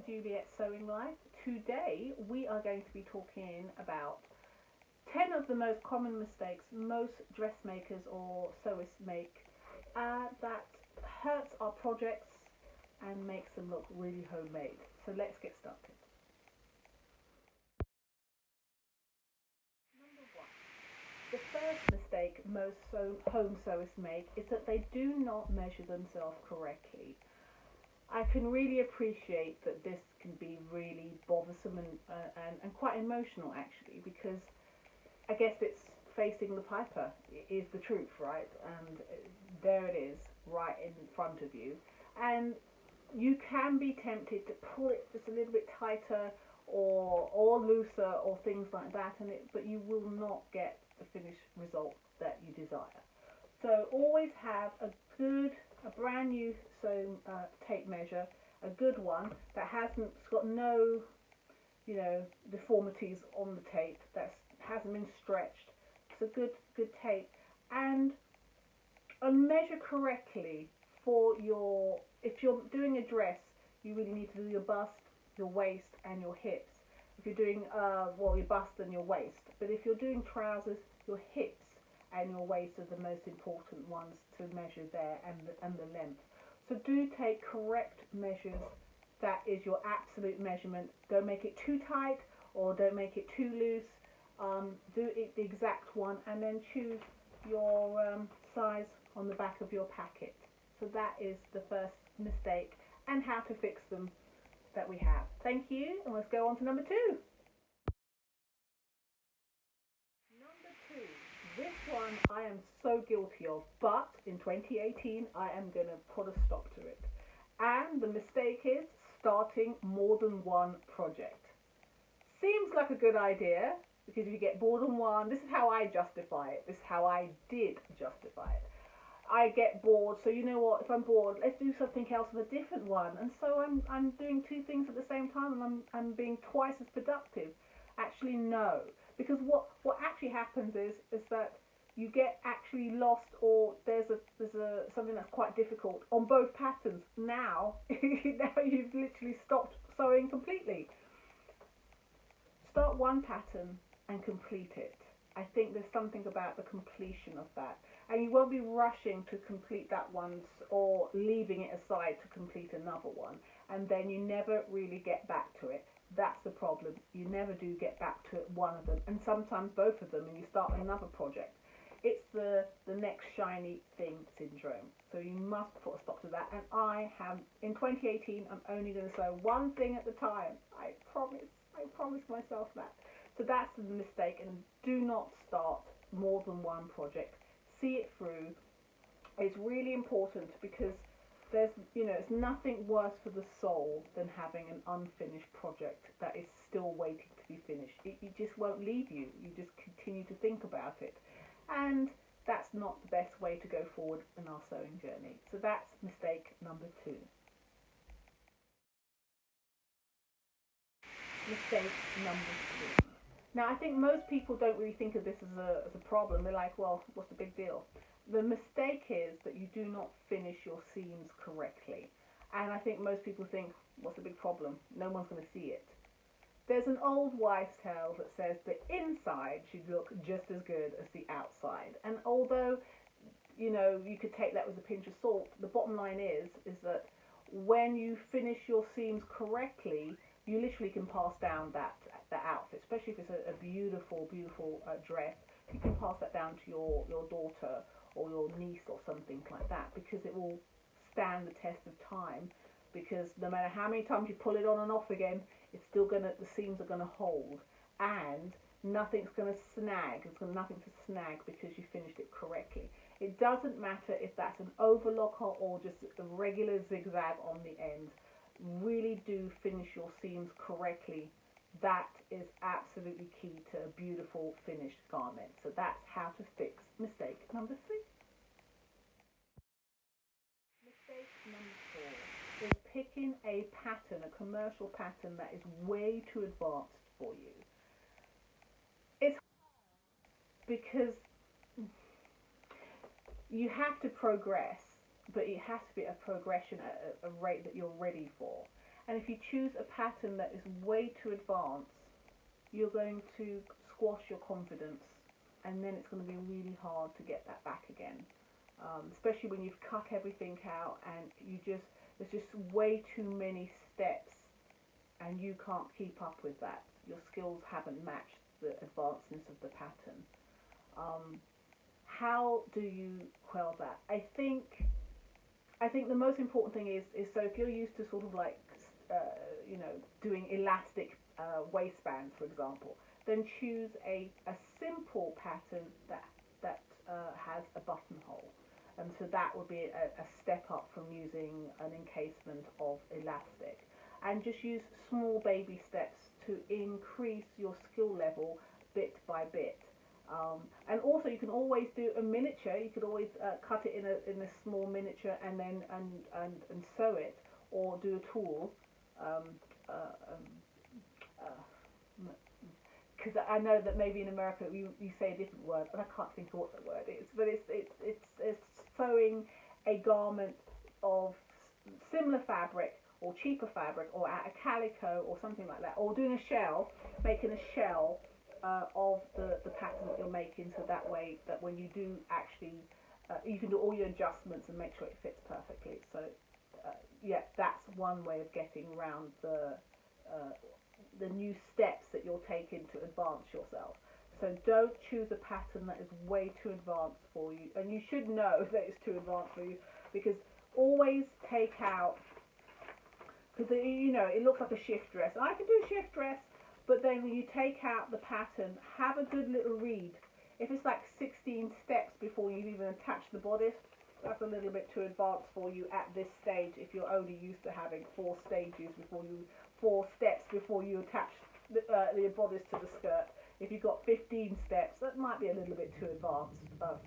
Juliet's Sewing Life. Today we are going to be talking about 10 of the most common mistakes most dressmakers or sewists make that hurts our projects and makes them look really homemade. So let's get started. Number one, the first mistake most home sewists make is that they do not measure themselves correctly. I can really appreciate that this can be really bothersome and quite emotional actually, because I guess it's facing the piper is the truth, right? And there it is right in front of you, and you can be tempted to pull it just a little bit tighter or looser or things like that, but you will not get the finished result that you desire. So always have a brand new sewn tape measure, a good one that got no, deformities on the tape, that hasn't been stretched. It's a good tape, and measure correctly for if you're doing a dress, you really need to do your bust, your waist, and your hips. If you're doing your bust and your waist, but if you're doing trousers, your hips and your waist are the most important ones to measure there, and the length. So do take correct measures. That is your absolute measurement. Don't make it too tight or don't make it too loose. Do it the exact one, and then choose your size on the back of your packet. So that is the first mistake and how to fix them that we have. Thank you, and let's go on to number two. This one I am so guilty of, but in 2018 I am going to put a stop to it. And the mistake is starting more than one project. Seems like a good idea, because if you get bored on one, this is how I justify it. This is how I did justify it. I get bored, so you know what, if I'm bored, let's do something else with a different one. And so I'm doing two things at the same time, and I'm being twice as productive. Actually, no. Because what actually happens is that you get actually lost, or there's something that's quite difficult on both patterns. Now you've literally stopped sewing completely. Start one pattern and complete it. I think there's something about the completion of that, and you won't be rushing to complete that one or leaving it aside to complete another one, and then you never really get back to it. That's the problem. You never do get back to one of them, and sometimes both of them, and you start another project. It's the next shiny thing syndrome. So you must put a stop to that. And I have, in 2018, I'm only going to sew one thing at a time. I promise myself that. So that's the mistake, and do not start more than one project. See it through. It's really important, because it's nothing worse for the soul than having an unfinished project that is still waiting to be finished. It just won't leave you. You just continue to think about it, and that's not the best way to go forward in our sewing journey. So that's mistake number two. Mistake number three. Now, I think most people don't really think of this as a problem. They're like, well, what's the big deal? The mistake is that you do not finish your seams correctly. And I think most people think, what's the big problem? No one's going to see it. There's an old wives' tale that says the inside should look just as good as the outside. And although, you could take that with a pinch of salt, the bottom line is that when you finish your seams correctly, you literally can pass down that outfit, especially if it's a beautiful dress. You can pass that down to your daughter or your niece or something like that, because it will stand the test of time, because no matter how many times you pull it on and off again, it's still the seams are gonna hold, and nothing's gonna snag. There's nothing to snag because you finished it correctly. It doesn't matter if that's an overlocker or just a regular zigzag on the end. Really do finish your seams correctly. That is absolutely key to a beautiful finished garment. So that's how to fix mistake number three. Mistake number four is picking a pattern, a commercial pattern that is way too advanced for you. It's because you have to progress, but it has to be a progression at a rate that you're ready for. And if you choose a pattern that is way too advanced, you're going to squash your confidence, and then it's going to be really hard to get that back again. Especially when you've cut everything out and there's just way too many steps, and you can't keep up with that. Your skills haven't matched the advancedness of the pattern. How do you quell that? I think the most important thing is so if you're used to sort of like doing elastic waistbands, for example, then choose a simple pattern that has a buttonhole. And so that would be a step up from using an encasement of elastic. And just use small baby steps to increase your skill level bit by bit. And also, you can always do a miniature. You could always cut it in a small miniature and then and sew it, or do a tool. Because I know that maybe in America you say a different word, and I can't think of what the word is. But it's sewing a garment of similar fabric or cheaper fabric, or a calico or something like that, or doing a shell, making a shell of the pattern that you're making, so that way that when you do actually you can do all your adjustments and make sure it fits perfectly. So yeah, that's one way of getting around the new steps that you're taking to advance yourself. So don't choose a pattern that is way too advanced for you, and you should know that it's too advanced for you, because always take out, because it looks like a shift dress. I can do a shift dress, but then when you take out the pattern, have a good little read. If it's like 16 steps before you've even attached the bodice, that's a little bit too advanced for you at this stage. If you're only used to having 4 steps before you attach the bodice to the skirt. If you've got 15 steps, that might be a little bit too advanced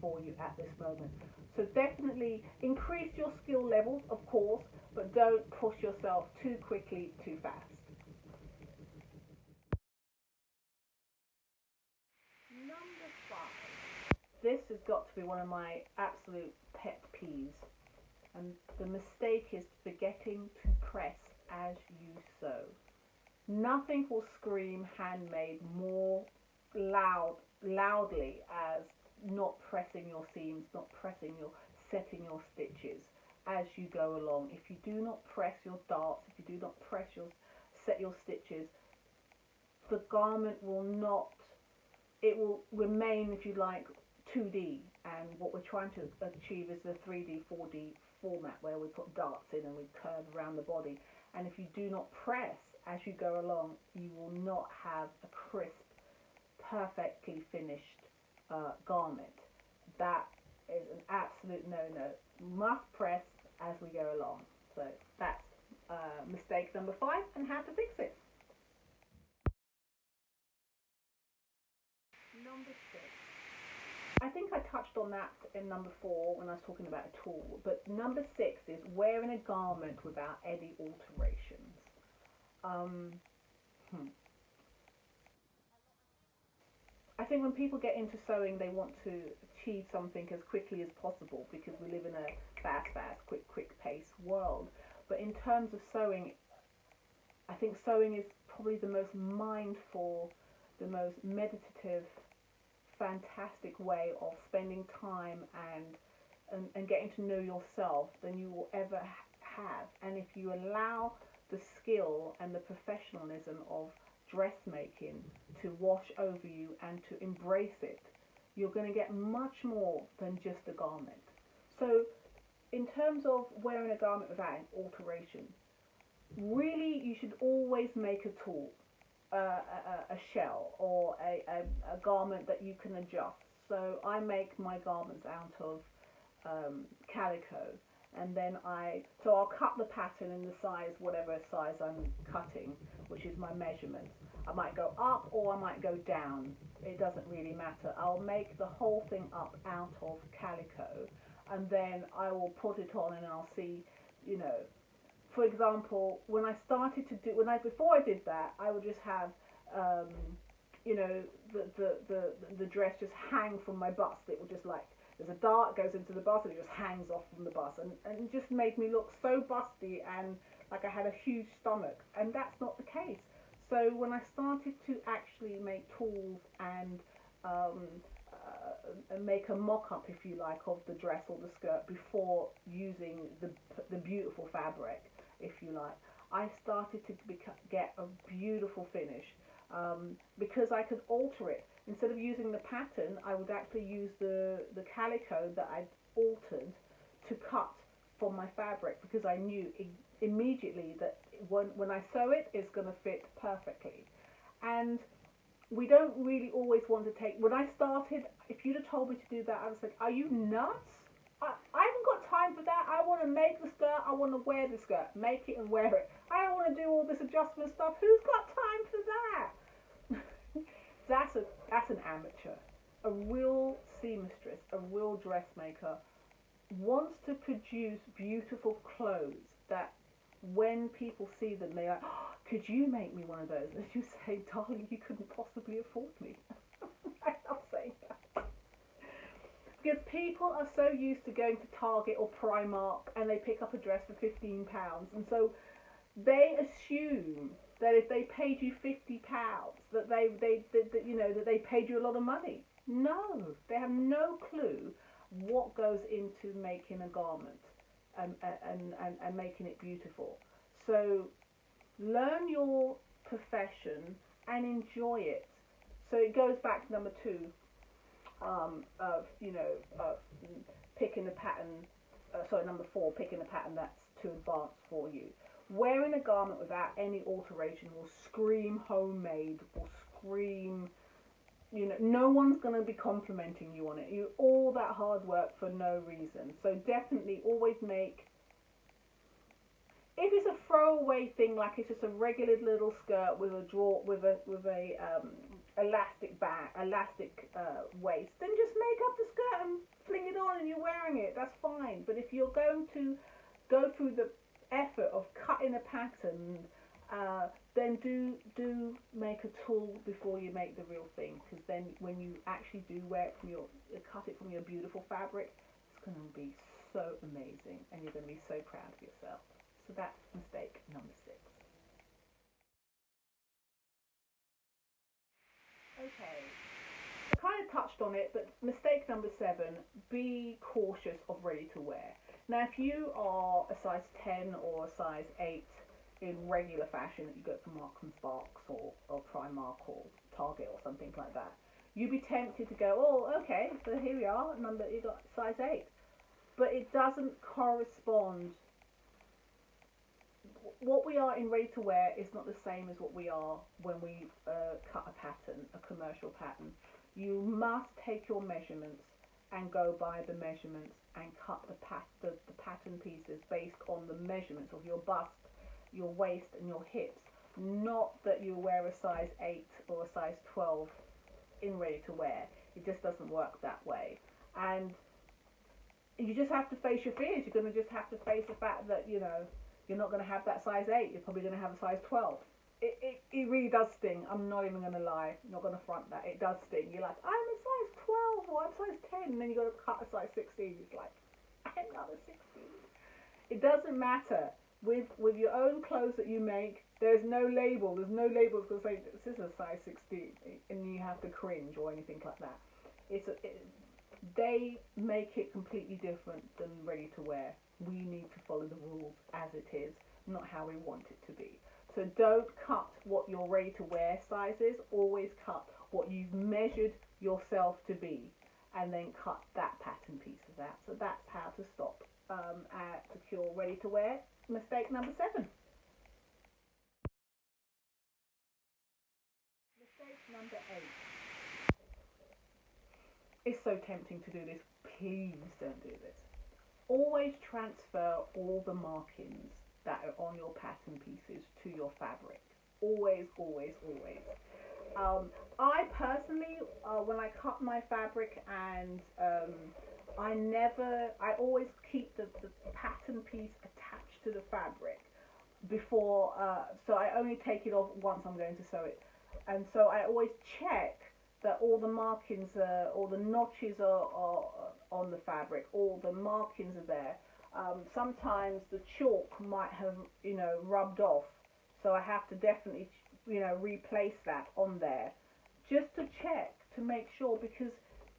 for you at this moment. So definitely increase your skill levels, of course, but don't push yourself too quickly, too fast. Number 5. This has got to be one of my absolute pet peeves. And the mistake is forgetting to press as you sew. Nothing will scream handmade more loudly as not pressing your seams, not setting your stitches as you go along. If you do not press your darts, if you do not set your stitches, the garment will not, it will remain, if you like, 2D, and what we're trying to achieve is the 3D, 4D format, where we put darts in and we curve around the body. And if you do not press as you go along, you will not have a crisp, perfectly finished garment. That is an absolute no-no. Must press as we go along. So that's mistake number 5, and how to fix it. Number 6. I think I touched on that in number 4 when I was talking about a tool, but number 6 is wearing a garment without any alterations. Um, hmm. I think when people get into sewing, they want to achieve something as quickly as possible, because we live in a fast, quick pace world. But in terms of sewing, I think sewing is probably the most mindful, the most meditative, fantastic way of spending time and getting to know yourself than you will ever have. And if you allow the skill and the professionalism of dressmaking to wash over you and to embrace it, you're going to get much more than just a garment. So in terms of wearing a garment without an alteration, really you should always make a tool, a shell, or a garment that you can adjust. So I make my garments out of calico, and then I'll cut the pattern in the size, whatever size I'm cutting, which is my measurement. I might go up or I might go down. It doesn't really matter. I'll make the whole thing up out of calico, and then I will put it on and I'll see, for example, before I did that, I would just have, the dress just hang from my bust. It would just, like, there's a dart goes into the bust and it just hangs off from the bust, and it just made me look so busty and like I had a huge stomach, and that's not the case. So when I started to actually make tools and um, make a mock-up, if you like, of the dress or the skirt before using the beautiful fabric, if you like, I started to get a beautiful finish, because I could alter it. Instead of using the pattern, I would actually use the calico that I'd altered to cut from my fabric, because I knew immediately that when I sew it, it's going to fit perfectly. And we don't really always want to take. When I started, if you'd have told me to do that, I would have said, "Are you nuts? I haven't got time for that. I want to make the skirt. I want to wear the skirt, make it and wear it. I don't want to do all this adjustment stuff. Who's got time for that?" That's an amateur. A real seamstress, a real dressmaker wants to produce beautiful clothes that when people see them, they're like, "Oh, could you make me one of those?" And you say, "Darling, you couldn't possibly afford me." I love saying that. Because people are so used to going to Target or Primark and they pick up a dress for £15, and so they assume that if they paid you £50, that they paid you a lot of money. No, they have no clue what goes into making a garment and making it beautiful. So learn your profession and enjoy it. So it goes back to number two, of picking a pattern. Sorry, number four, picking a pattern that's too advanced for you. Wearing a garment without any alteration will scream homemade, will scream, no one's going to be complimenting you on it. You all that hard work for no reason. So definitely always make, if it's a throwaway thing, like it's just a regular little skirt with a draw with a elastic waist, then just make up the skirt and fling it on and you're wearing it. That's fine. But if you're going to go through the effort of cutting a pattern, then do make a tool before you make the real thing, because then when you actually do wear it cut it from your beautiful fabric, it's going to be so amazing and you're going to be so proud of yourself. So that's mistake number 6. Okay, I kind of touched on it, but mistake number 7: be cautious of ready to wear. Now, if you are a size 10 or a size 8 in regular fashion that you get from Marks and Sparks or Primark or Target or something like that, you'd be tempted to go, "Oh, okay, so here we are, you got size 8." But it doesn't correspond. What we are in ready to wear is not the same as what we are when we cut a pattern, a commercial pattern. You must take your measurements and go by the measurements and cut the pattern pieces based on the measurements of your bust, your waist and your hips. Not that you wear a size 8 or a size 12 in ready to wear. It just doesn't work that way. And you just have to face your fears. You're going to just have to face the fact that, you're not going to have that size 8. You're probably going to have a size 12. It really does sting. I'm not even going to lie. I'm not going to front that. It does sting. You're like, "I'm a size 12 or I'm size 10. And then you got to cut a size 16. It's like, I'm not a 16. It doesn't matter. With your own clothes that you make, there's no label. There's no label that's going to say, "This is a size 16. And you have to cringe or anything like that. They make it completely different than ready to wear. We need to follow the rules as it is, not how we want it to be. So don't cut what your ready to wear size is. Always cut what you've measured yourself to be, and then cut that pattern pieces out. So that's how to stop at secure ready to wear. Mistake number 7. Mistake number 8. It's so tempting to do this. Please don't do this. Always transfer all the markings that are on your pattern pieces to your fabric. Always, always, always. I personally, when I cut my fabric, and I always keep the pattern piece attached to the fabric before, so I only take it off once I'm going to sew it. And so I always check that all the markings, all the notches are on the fabric, all the markings are there. Sometimes the chalk might have, rubbed off, so I have to definitely, replace that on there, just to check to make sure, because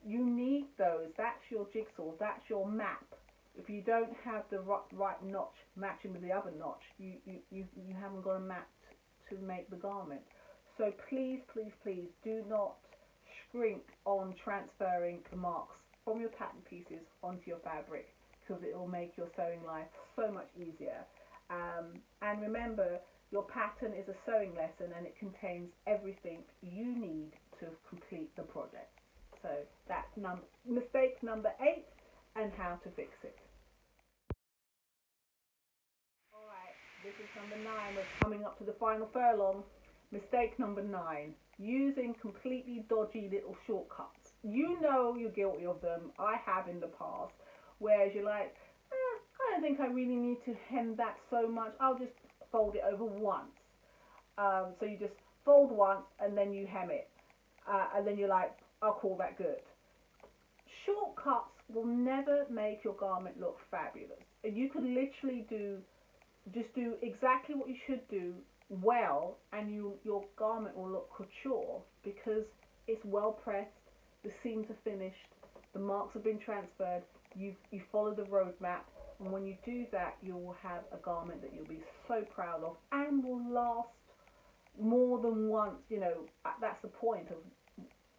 you need those. That's your jigsaw. That's your map. If you don't have the right notch matching with the other notch, you haven't got a map to make the garment. So please, please, please do not scrimp on transferring the marks from your pattern pieces onto your fabric, because it will make your sewing life so much easier. And remember, your pattern is a sewing lesson, and it contains everything you need to complete the project. So that's mistake number 8, and how to fix it. Alright, this is number 9. We're coming up to the final furlong. Mistake number 9, using completely dodgy little shortcuts. You know you're guilty of them. I have in the past. Whereas you're like, I don't think I really need to hem that so much. I'll just fold it over once. So you just fold once and then you hem it. And then you're like, I'll call that good. Shortcuts will never make your garment look fabulous. You could literally just do exactly what you should do well, and your garment will look couture, because it's well pressed, the seams are finished, the marks have been transferred, you follow the roadmap, and when you do that, you will have a garment that you'll be so proud of and will last more than once. That's the point of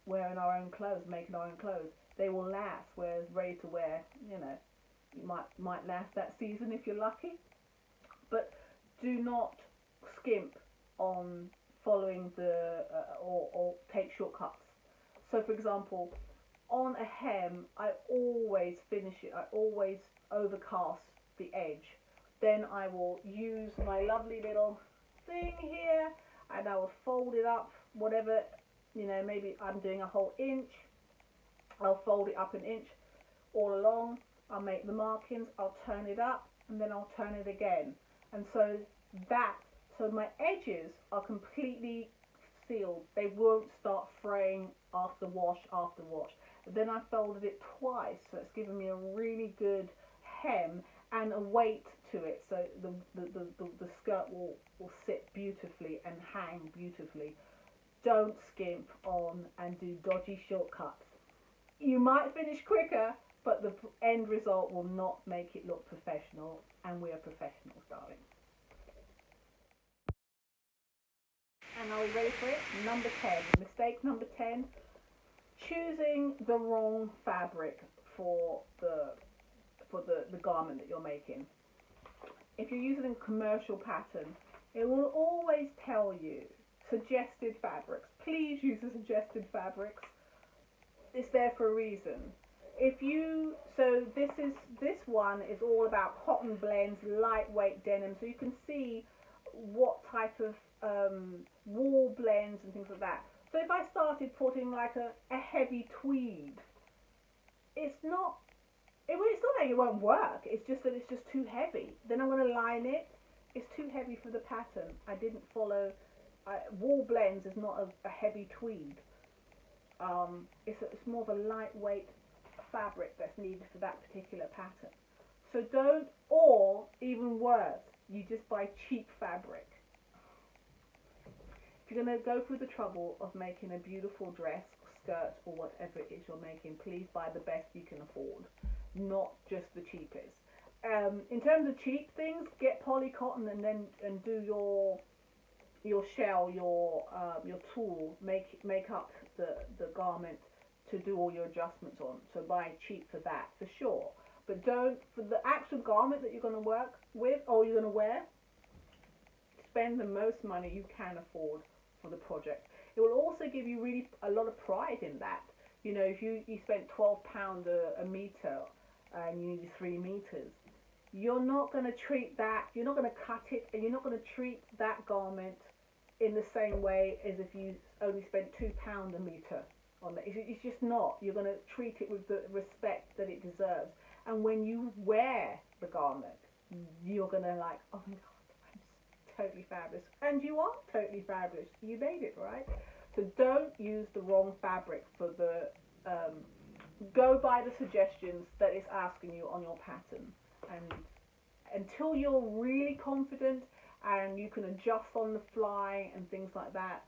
wearing our own clothes, making our own clothes. They will last, whereas ready to wear, you might last that season if you're lucky. But do not skimp on following or take shortcuts. So for example, on a hem, I always finish it, I always overcast the edge. Then I will use my lovely little thing here, and I will fold it up, whatever, maybe I'm doing a whole inch, I'll fold it up an inch all along, I'll make the markings, I'll turn it up, and then I'll turn it again. And so my edges are completely sealed. They won't start fraying after wash. Then I folded it twice, so it's given me a really good hem and a weight to it, so the skirt will sit beautifully and hang beautifully. Don't skimp on and do dodgy shortcuts. You might finish quicker, but the end result will not make it look professional, and we are professionals, darling. And are we ready for it? Number 10. Mistake number 10. Choosing the wrong fabric for the garment that you're making. If you're using a commercial pattern, it will always tell you suggested fabrics. Please use the suggested fabrics. It's there for a reason. This one is all about cotton blends, lightweight denim, so you can see what type of wool blends and things like that. So if I started putting like a heavy tweed, it's not that it won't work, it's just that it's just too heavy. Then I'm going to line it, it's too heavy for the pattern. I didn't follow, wool blends is not a heavy tweed. It's more of a lightweight fabric that's needed for that particular pattern. So don't, or even worse, you just buy cheap fabric. If you're going to go through the trouble of making a beautiful dress, skirt, or whatever it is you're making, please buy the best you can afford, not just the cheapest. In terms of cheap things, get poly cotton and do your shell, your tool, make up the garment to do all your adjustments on. So buy cheap for that, for sure. But don't, for the actual garment that you're going to work with or you're going to wear, spend the most money you can afford for the project. It will also give you really a lot of pride in that. If you spent £12 a meter and you needed 3 meters, you're not going to treat that, you're not going to cut it, and you're not going to treat that garment in the same way as if you only spent £2 a meter on it. It's just not. You're going to treat it with the respect that it deserves. And when you wear the garment, you're going to like, oh my God, I'm totally fabulous. And you are totally fabulous. You made it, right? So don't use the wrong fabric for the, go by the suggestions that it's asking you on your pattern. And until you're really confident and you can adjust on the fly and things like that,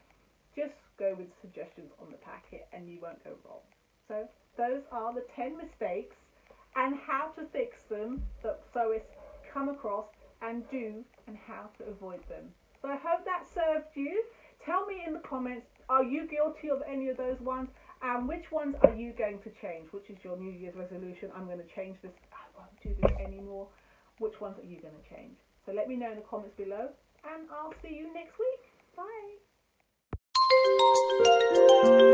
just go with suggestions on the packet and you won't go wrong. So those are the 10 mistakes and how to fix them that sewists come across and do, and how to avoid them. So I hope that served you. Tell me in the comments, are you guilty of any of those ones? And which ones are you going to change? Which is your New Year's resolution? I'm going to change this. I won't do this anymore. Which ones are you going to change? So let me know in the comments below, and I'll see you next week. Bye.